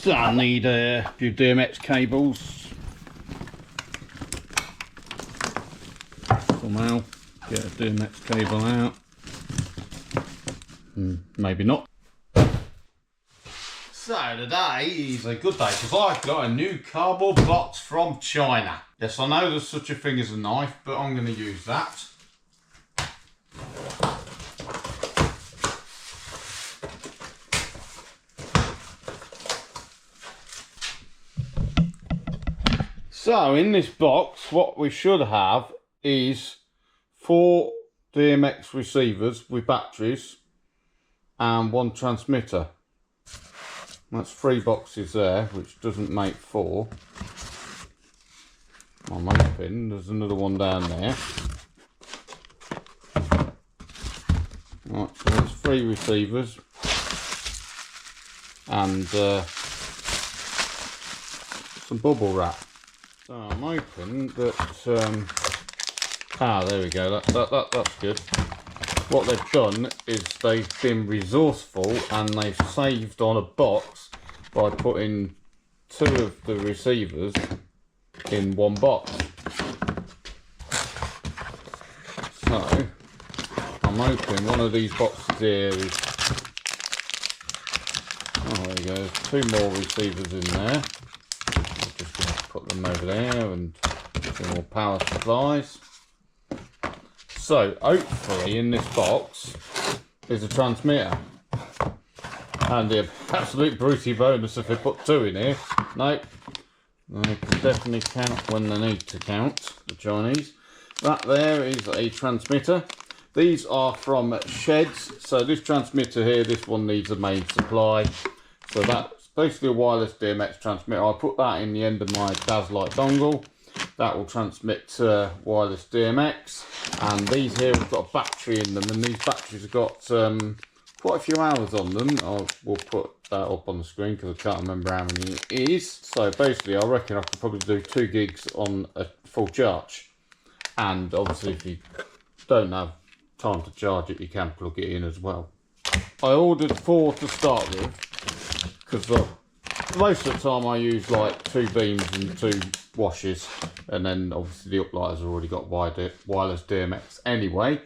So I need a few DMX cables. Somehow get a DMX cable out. Maybe not. So today is a good day because I've got a new cardboard box from China. Yes, I know there's such a thing as a knife, but I'm going to use that. So in this box, what we should have is 4 DMX receivers with batteries and 1 transmitter. That's 3 boxes there, which doesn't make 4. I'm hoping there's another one down there. Right, so there's 3 receivers and some bubble wrap. So I'm hoping that there we go. That's good. What they've done is they've been resourceful and they've saved on a box by putting 2 of the receivers in 1 box. So I'm hoping one of these boxes here is, there you go, 2 more receivers in there. I'm just going to put them over there and some more power supplies. So hopefully in this box is a transmitter. And the absolute bruty bonus if they put 2 in here. Nope. They can definitely count when they need to count, the Chinese. That there is a transmitter. These are from Shehds. So this transmitter here, this one needs a main supply. So that's basically a wireless DMX transmitter. I put that in the end of my Shehds Light dongle. That will transmit wireless DMX. And these here have got a battery in them, and these batteries have got quite a few hours on them. We'll put that up on the screen because I can't remember how many it is. So basically I reckon I could probably do 2 gigs on a full charge. And obviously if you don't have time to charge it, you can plug it in as well. I ordered 4 to start with because most of the time I use like 2 beams and 2 washes, and then obviously the uplighter's already got wireless DMX anyway.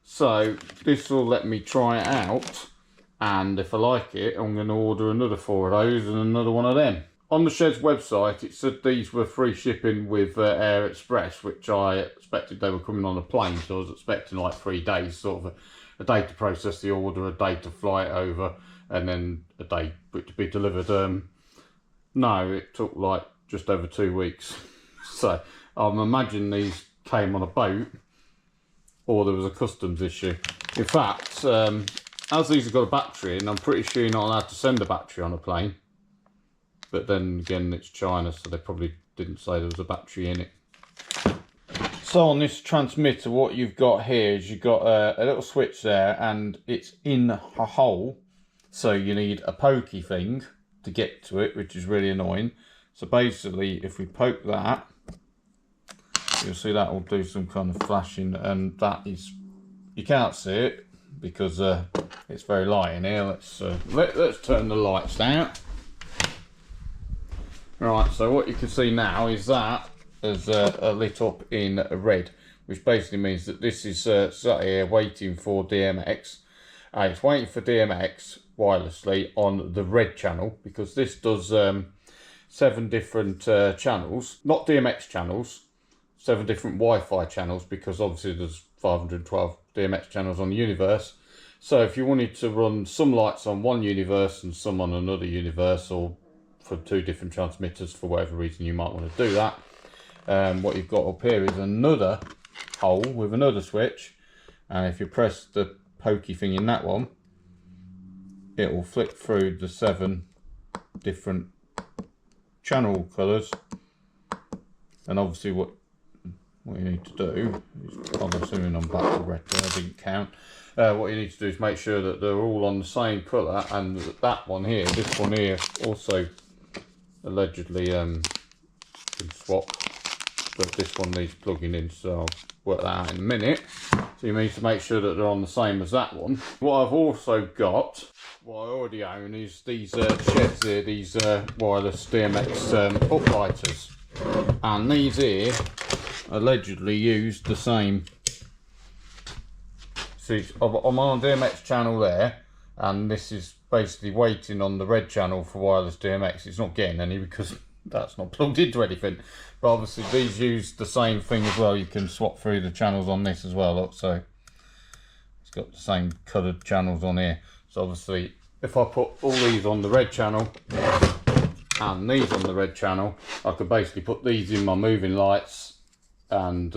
So this will let me try it out, and if I like it I'm going to order another 4 of those and another one of them. On the Shehds website it said these were free shipping with Air Express, which I expected they were coming on a plane, so I was expecting like 3 days, sort of a day to process the order, a day to fly it over, and then a day for it to be delivered. No, it took like just over 2 weeks. So I'm imagining these came on a boat or there was a customs issue. In fact, as these have got a battery in, I'm pretty sure you're not allowed to send a battery on a plane. But then again, it's China, so they probably didn't say there was a battery in it. So on this transmitter, what you've got here is you've got a little switch there, and it's in a hole. So you need a pokey thing to get to it, which is really annoying. So basically, if we poke that, you'll see that will do some kind of flashing, and that is, you can't see it because it's very light in here. Let's turn the lights down. Right, so what you can see now is that is lit up in red, which basically means that this is sat here waiting for DMX. It's waiting for DMX wirelessly on the red channel, because this does 7 different channels, not DMX channels, 7 different Wi-Fi channels, because obviously there's 512 DMX channels on the universe. So if you wanted to run some lights on one universe and some on another universe, or for 2 different transmitters, for whatever reason you might want to do that, what you've got up here is another hole with another switch, and if you press the pokey thing in that one, it will flick through the 7 different channel colours. And obviously what you need to do is, I'm assuming I'm back to red, but I didn't count. What you need to do is make sure that they're all on the same colour, and that one here, this one here, also allegedly can swap, but this one needs plugging in, so I'll work that out in a minute. So you need to make sure that they're on the same as that one. What I've also got, what I already own, is these Shehds here, these wireless DMX uplighters. And these here allegedly use the same. See, I'm on a DMX channel there, and this is basically waiting on the red channel for wireless DMX. It's not getting any because that's not plugged into anything. But obviously these use the same thing as well. You can swap through the channels on this as well. Look, so it's got the same coloured channels on here. So obviously if I put all these on the red channel and these on the red channel, I could basically put these in my moving lights and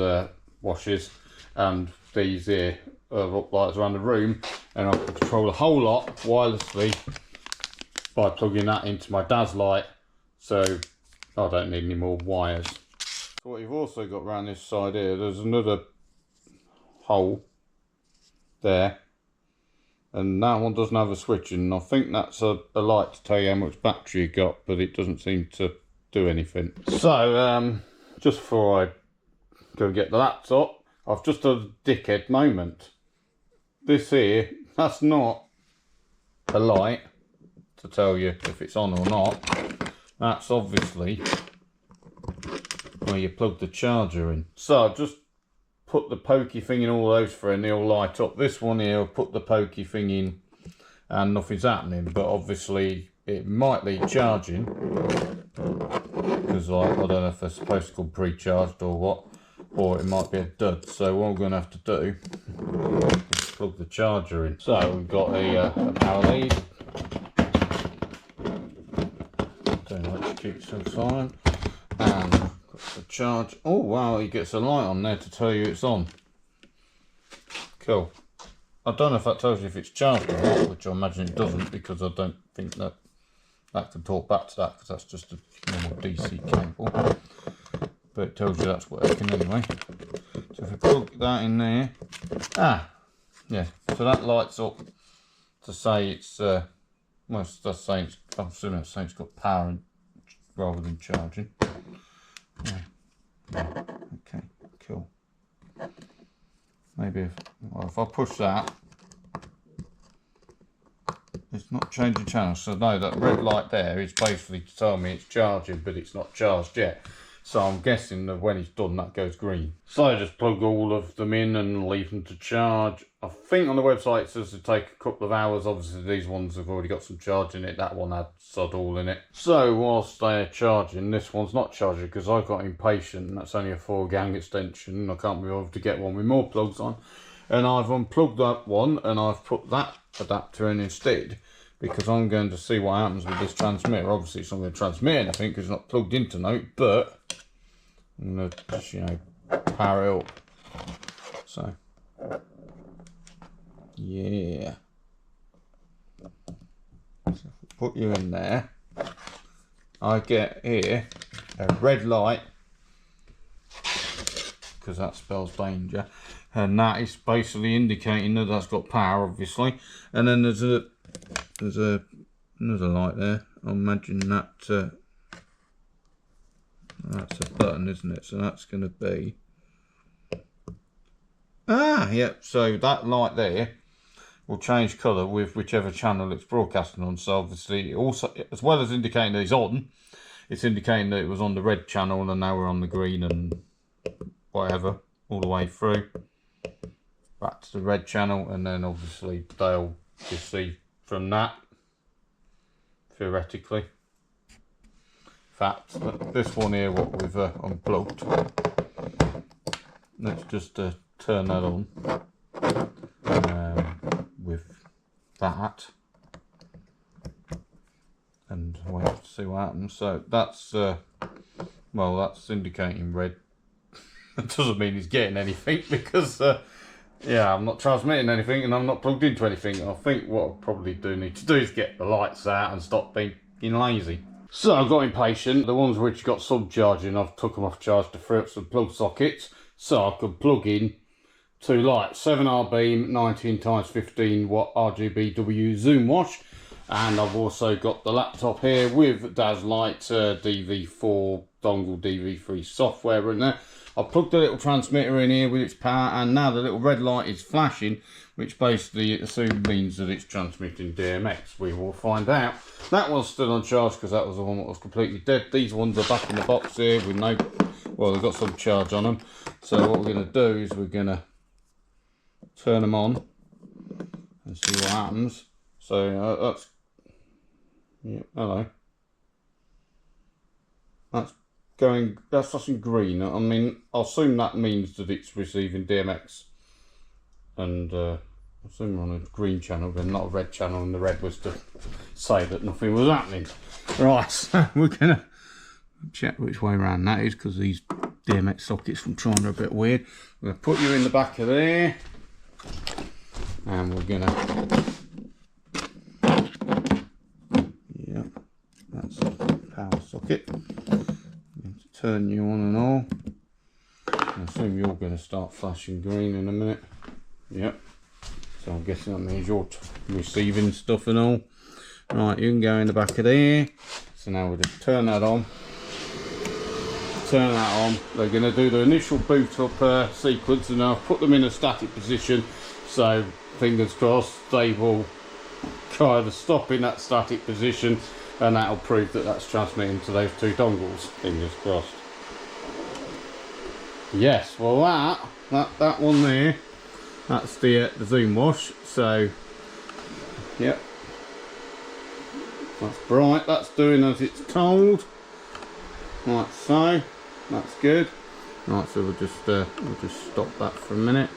washers, and these here up lights around the room, and I can control the whole lot wirelessly by plugging that into my DAS light, so I don't need any more wires. So what you've also got around this side here, there's another hole there, and that one doesn't have a switch in. I think that's a light to tell you how much battery you got, but it doesn't seem to do anything. So just before I go get the laptop, I've just had a dickhead moment. This here, that's not a light to tell you if it's on or not. That's obviously where you plug the charger in. So I've just put the pokey thing in all those three and they all light up. This one here, I've put the pokey thing in and nothing's happening, but obviously it might need charging, because like, I don't know if they're supposed to come pre-charged or what, or it might be a dud. So what I'm going to have to do is plug the charger in. So we've got a power lead. Don't electrocute so fine. And got the charge. Oh wow, it gets a light on there to tell you it's on. Cool. I don't know if that tells you if it's charged or not, which I imagine it doesn't, because I don't think that can talk back to that, because that's just a normal DC cable. But it tells you that's working anyway. So if I plug that in there, yeah, so that lights up to say it's, well, that's saying it's, I'm assuming it's saying it's got power rather than charging. Yeah. Okay, cool. Maybe if I push that, it's not changing channels. So no, that red light there is basically to tell me it's charging, but it's not charged yet. So I'm guessing that when it's done, that goes green. So I just plug all of them in and leave them to charge. I think on the website it says to take a couple of hours. Obviously these ones have already got some charge in it. That one had sod all in it. So whilst they're charging, this one's not charging because I got impatient, and that's only a 4-gang extension. I can't be bothered to get one with more plugs on. And I've unplugged that one and I've put that adapter in instead, because I'm going to see what happens with this transmitter. Obviously it's not going to transmit anything because it's not plugged into note, but I'm going to just, you know, power it up. So, yeah. So if we put you in there, I get here a red light, because that spells danger. And that is basically indicating that that's got power, obviously. And then there's another light there. I imagine that that's a button, isn't it? So that's going to be yep. So that light there will change colour with whichever channel it's broadcasting on. So obviously, also as well as indicating that it's on, it's indicating that it was on the red channel and now we're on the green and whatever all the way through back to the red channel, and then obviously they'll just see from that theoretically. In fact, this one here, what we've unplugged, let's just turn that on with that and wait to see what happens. So that's well, that's indicating red. It doesn't mean he's getting anything because yeah, I'm not transmitting anything and I'm not plugged into anything. I think what I probably do need to do is get the lights out and stop being lazy. So I got impatient. The ones which got sub-charging, I've took them off charge to free up some plug sockets so I could plug in 2 lights, 7R beam, 19 x 15 watt RGBW zoom wash, And I've also got the laptop here with Shehds Lighting DV4 dongle DV3 software in there. I've plugged the little transmitter in here with its power, and now the little red light is flashing, which basically assumes means that it's transmitting DMX. We will find out. That one's still on charge because that was the one that was completely dead. These ones are back in the box here with no, well, they've got some charge on them. So what we're going to do is we're going to turn them on and see what happens. So that's, yeah, hello. That's flashing green. I mean, I'll assume that means that it's receiving DMX. And I assume we're on a green channel, then not a red channel, and the red was to say that nothing was happening. Right, so we're gonna check which way around that is, because these DMX sockets from China are a bit weird. We're gonna put you in the back of there, and we're gonna, yeah, that's the power socket. Turn you on and all. I assume you're going to start flashing green in a minute. Yep. So I'm guessing that means you're receiving stuff and all. Right, you can go in the back of there. So now we'll just turn that on. Turn that on. They're going to do the initial boot up sequence, and I'll put them in a static position. So fingers crossed they will kind of stop in that static position. And that'll prove that that's transmitting to those two dongles. Fingers crossed. Yes, well that one there, that's the zoom wash. So, yep, that's bright. That's doing as it's told. Like so. That's good. Right, so we'll just stop that for a minute.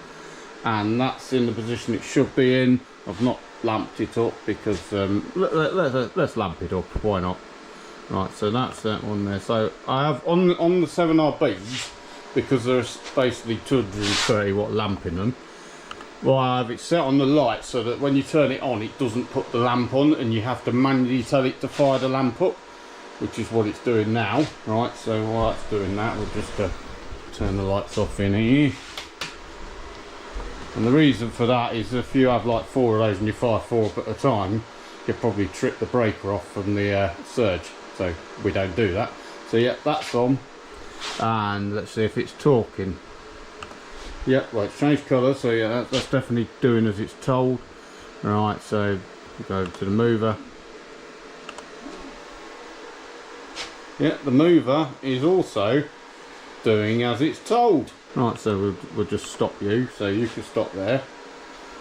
And that's in the position it should be in. I've not lamped it up because let's lamp it up, why not? Right, so that's that one there. So I have on the 7RBs, because there's basically 230 watt lamp in them, well, I have it set on the light so that when you turn it on, it doesn't put the lamp on, and you have to manually tell it to fire the lamp up, which is what it's doing now. Right, so while it's doing that, we'll just turn the lights off in here. And the reason for that is if you have like 4 of those and you fire 4 up at a time, you'll probably trip the breaker off from the surge. So we don't do that. So yeah, that's on. And let's see if it's talking. Yeah, well, it's changed colour, so yeah, that's definitely doing as it's told. Right, so we go over to the mover. Yeah, the mover is also doing as it's told. Right, so we'll just stop you, so you can stop there.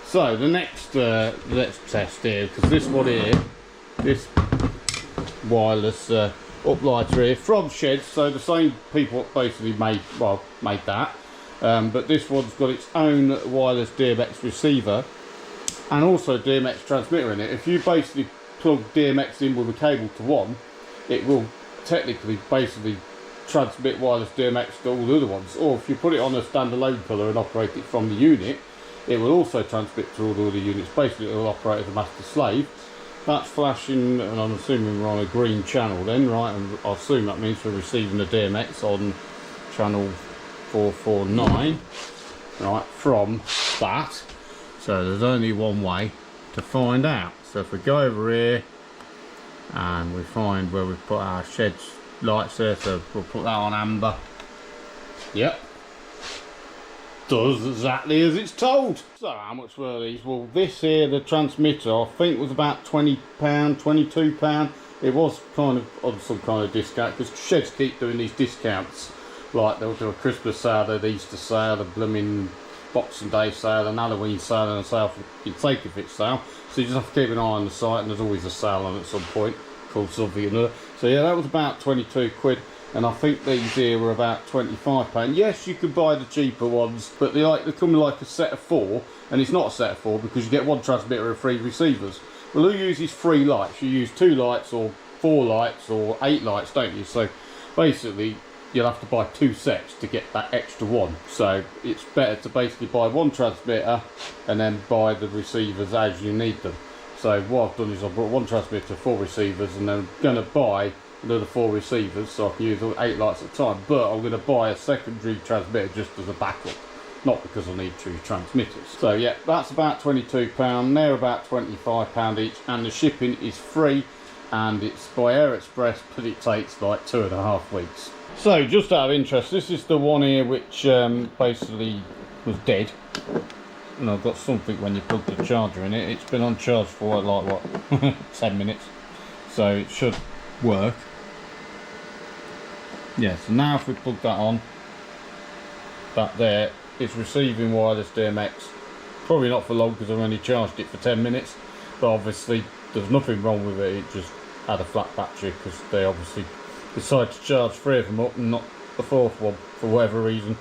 So the next let's test here, because this one here, this wireless uplighter here from Shehds, so the same people basically made that, but this one's got its own wireless DMX receiver and also DMX transmitter in it. If you basically plug DMX in with a cable to one, it will technically basically transmit wireless DMX to all the other ones, or if you put it on a standalone colour and operate it from the unit, it will also transmit to all the other units. Basically it will operate as a master slave. That's flashing, and I'm assuming we're on a green channel then, right, and I assume that means we're receiving the DMX on channel 449, right, from that. So there's only one way to find out. So if we go over here and we find where we've put our Shehds lights there, so we'll put that on amber. Yep, does exactly as it's told. So how much were these? Well, this here, the transmitter, I think was about £20, £22. It was kind of on some kind of discount, because Shehds keep doing these discounts. Like they'll do a Christmas sale, an Easter sale, a blooming Boxing Day sale, an Halloween sale, and a sale for Take If It's sale. So you just have to keep an eye on the site, and there's always a sale on at some point called something or another. So yeah, that was about 22 quid. And I think these here were about £25. Yes, you could buy the cheaper ones, but they come like a set of 4, and it's not a set of 4 because you get 1 transmitter and 3 receivers. Well, who uses 3 lights? You use 2 lights or 4 lights or 8 lights, don't you? So basically, you'll have to buy 2 sets to get that extra 1. So it's better to basically buy 1 transmitter and then buy the receivers as you need them. So what I've done is I've brought 1 transmitter, 4 receivers, and then I'm going to buy another 4 receivers so I can use all 8 lights at a time, but I'm going to buy a secondary transmitter just as a backup, not because I need 2 transmitters. So yeah, that's about £22, they're about £25 each, and the shipping is free, and it's by Air Express, but it takes like 2.5 weeks. So just out of interest, this is the one here which basically was dead, and I've got something when you plug the charger in it. It's been on charge for like what 10 minutes, so it should work. Yeah, so now if we plug that on, that there is receiving wireless DMX. Probably not for long because I've only charged it for 10 minutes, but obviously there's nothing wrong with it. It just had a flat battery because they obviously decided to charge 3 of them up and not the 4th one for whatever reason.